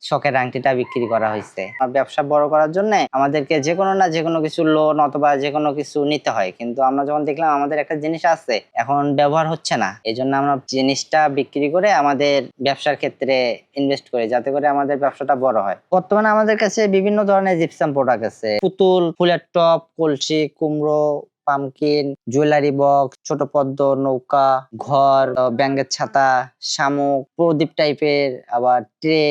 শখের আংটিটা বিক্রি করা হয়েছে। ব্যবসা বড় করার জন্য আমাদেরকে যে কোনো না যে কোনো কিছু লোন অথবা যে কোনো কিছু নিতে হয়, কিন্তু আমরা যখন দেখলাম আমাদের একটা জিনিস আছে এখন ব্যবহার হচ্ছে না, এই জন্য আমরা জিনিসটা বিক্রি করে আমাদের ব্যবসার ক্ষেত্রে ইনভেস্ট করি, যাতে করে আমাদের ব্যবসাটা বড় হয়। বর্তমানে আমাদের কাছে বিভিন্ন ধরনের জিপসাম প্রোডাক্ট আছে, পুতুল, ফুলের টপ, কলসি, কুমড়ো, পামকিন, জুয়েলারি বক্স, ছোট পদ্ম, নৌকা, ঘর, ব্যাঙের ছাতা, শামুক, প্রদীপ টাইপের, আবার ট্রে,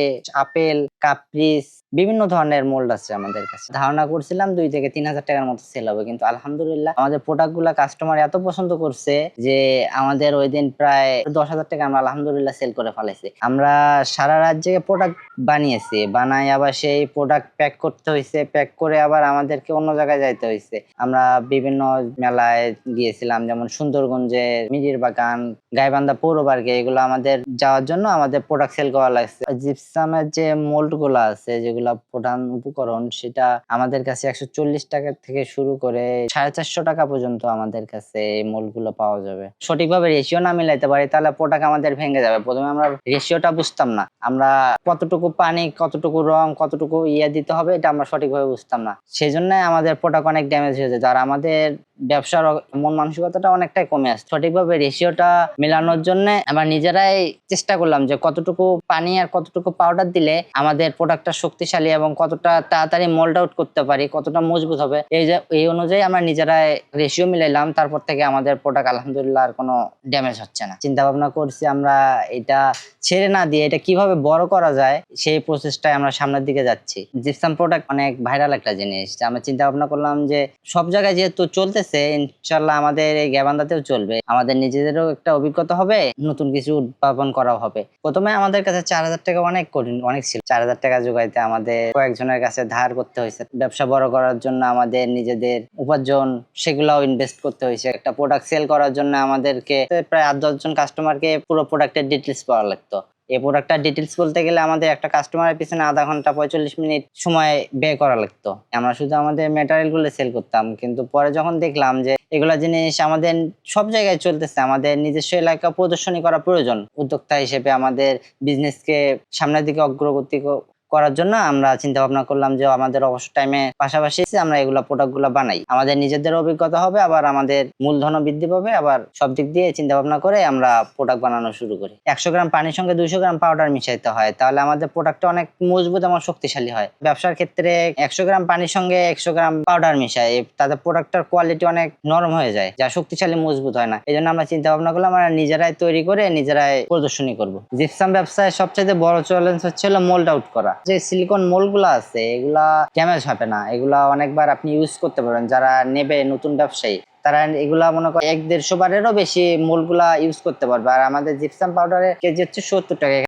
আপেল, কাপ্রিস, বিভিন্ন ধরনের মোল্ড আছে আমাদের কাছে। ধারণা করছিলাম 2 থেকে 3,000 টাকার মতো সেল হবে, কিন্তু আলহামদুলিল্লাহ আমাদের প্রোডাক্ট গুলা কাস্টমার এত পছন্দ করছে যে আমাদের ওই দিন প্রায় 10,000 টাকা আমরা আলহামদুলিল্লাহ সেল করে ফেলেছি। আমরা সারা রাত জেগে প্রোডাক্ট বানিয়েছি, বানাই আবার সেই প্রোডাক্ট প্যাক করতে হয়েছে, প্যাক করে আবার আমাদেরকে অন্য জায়গায় যাইতে হয়েছে। আমরা বিভিন্ন মেলায় গিয়েছিলাম, যেমন সুন্দরগঞ্জে, মিরির বাগান, গাইবান্ধা পৌর পার্কে, এগুলো আমাদের যাওয়ার জন্য আমাদের প্রোডাক্ট সেল করা লাগছে। জিপসামের যে মোল্ড গুলো আছে, যেগুলা প্রধান উপকরণ, সেটা আমাদের কাছে 140 টাকা থেকে শুরু করে 450 টাকা পর্যন্ত আমাদের কাছে এই মোল্ড গুলো পাওয়া যাবে। সঠিকভাবে রেশিও না মিলাইতে পারি তাহলে প্রোডাক্ট আমাদের ভেঙে যাবে। প্রথমে আমরা রেশিওটা বুঝতাম না, আমরা কতটুকু পানি, কতটুকু রং, কতটুকু দিতে হবে এটা আমরা সঠিকভাবে বুঝতাম না, সেই জন্য আমাদের প্রোডাক্ট অনেক ড্যামেজ হয়ে যেত। আর আমাদের ব্যবসার মন মানসিকতাটা অনেকটাই কমে আসছে। সঠিকভাবে রেশিওটা মেলানোর জন্য আমরা নিজেরাই চেষ্টা করলাম যে কতটুকু পানি আর কতটুকু পাউডার দিলে আমাদের প্রোডাক্টটা শক্তিশালী এবং কতটা তাড়াতাড়ি মোল্ড আউট করতে পারি, কতটা মজবুত হবে, এই অনুযায়ী আমরা নিজেরাই রেশিও মিলাইলাম। তারপর থেকে আমাদের প্রোডাক্ট আলহামদুলিল্লাহ আর কোনো ড্যামেজ হচ্ছে না। চিন্তা ভাবনা করছি আমরা এটা ছেড়ে না দিয়ে এটা কিভাবে বড় করা যায় সেই প্রসেসটাই আমরা সামনের দিকে যাচ্ছি। জিপসাম প্রোডাক্ট অনেক ভাইরাল একটা জিনিস, আমরা চিন্তা ভাবনা করলাম যে সব জায়গায় যেহেতু চলতেছে, ইনশাল্লাহ আমাদের এই গাইবান্ধাতেও চলবে, আমাদের নিজেদেরও একটা অভিজ্ঞতা হবে, নতুন কিছু উদ্ভাবন করা হবে। প্রথমে আমাদের কাছে 4,000 টাকা অনেক কঠিন, অনেক ছিল। 4,000 টাকা জোগাইতে আমাদের কয়েকজনের কাছে ধার করতে হয়েছে। ব্যবসা বড় করার জন্য আমাদের নিজেদের উপার্জন সেগুলাও ইনভেস্ট করতে হয়েছে। একটা প্রোডাক্ট সেল করার জন্য আমাদেরকে প্রায় 8-10 জন কাস্টমারকে পুরো প্রোডাক্টের ডিটেলস পাওয়া লাগতো। এই প্রোডাক্টটার ডিটেলস বলতে গেলে আমাদের একটা কাস্টমারের পিছনে আধা ঘন্টা 45 মিনিট সময় ব্যয় করা লাগতো। আমরা শুধু আমাদের ম্যাটেরিয়াল গুলো সেল করতাম, কিন্তু পরে যখন দেখলাম যে এগুলা জিনিস আমাদের সব জায়গায় চলতেছে, আমাদের নিজস্ব এলাকা প্রদর্শনী করা প্রয়োজন। উদ্যোক্তা হিসেবে আমাদের বিজনেসকে সামনের দিকে অগ্রগতি করার জন্য আমরা চিন্তা ভাবনা করলাম যে আমাদের অবসর টাইমে পাশাপাশি আমরা এগুলা প্রোডাক্ট গুলা বানাই, আমাদের নিজেদের অভিজ্ঞতা হবে, আবার আমাদের মূলধনও বৃদ্ধি পাবে, আবার সব দিক দিয়ে চিন্তা ভাবনা করে আমরা প্রোডাক্ট বানানো শুরু করি। 100 গ্রাম পানির সঙ্গে 200 গ্রাম পাউডার মিশাইতে হয়, তাহলে আমাদের প্রোডাক্টটা অনেক মজবুত এবং শক্তিশালী হয়। ব্যবসার ক্ষেত্রে 100 গ্রাম পানির সঙ্গে 100 গ্রাম পাউডার মিশাই, তাদের প্রোডাক্টটার কোয়ালিটি অনেক নরম হয়ে যায়, যা শক্তিশালী মজবুত হয় না। এই জন্য আমরা চিন্তা ভাবনা করলাম আমরা নিজেরাই তৈরি করে নিজেরাই প্রদর্শনী করব। জিপসাম ব্যবসায় সবচেয়ে বড় চ্যালেঞ্জ হচ্ছিল মোল্ড আউট করা। যে সিলিকন মোল্ড গুলা আছে এগুলা ড্যামেজ হবে না, এগুলা অনেকবার আপনি ইউজ করতে পারবেন। যারা নেবে নতুন ব্যবসায়ী, তারা এগুলা মনে করেন 100-150 বারেরও বেশি মোল্ড গুলা ইউজ করতে পারবে। আর আমাদের জিপসাম পাউডারের কেজি হচ্ছে 70 টাকা।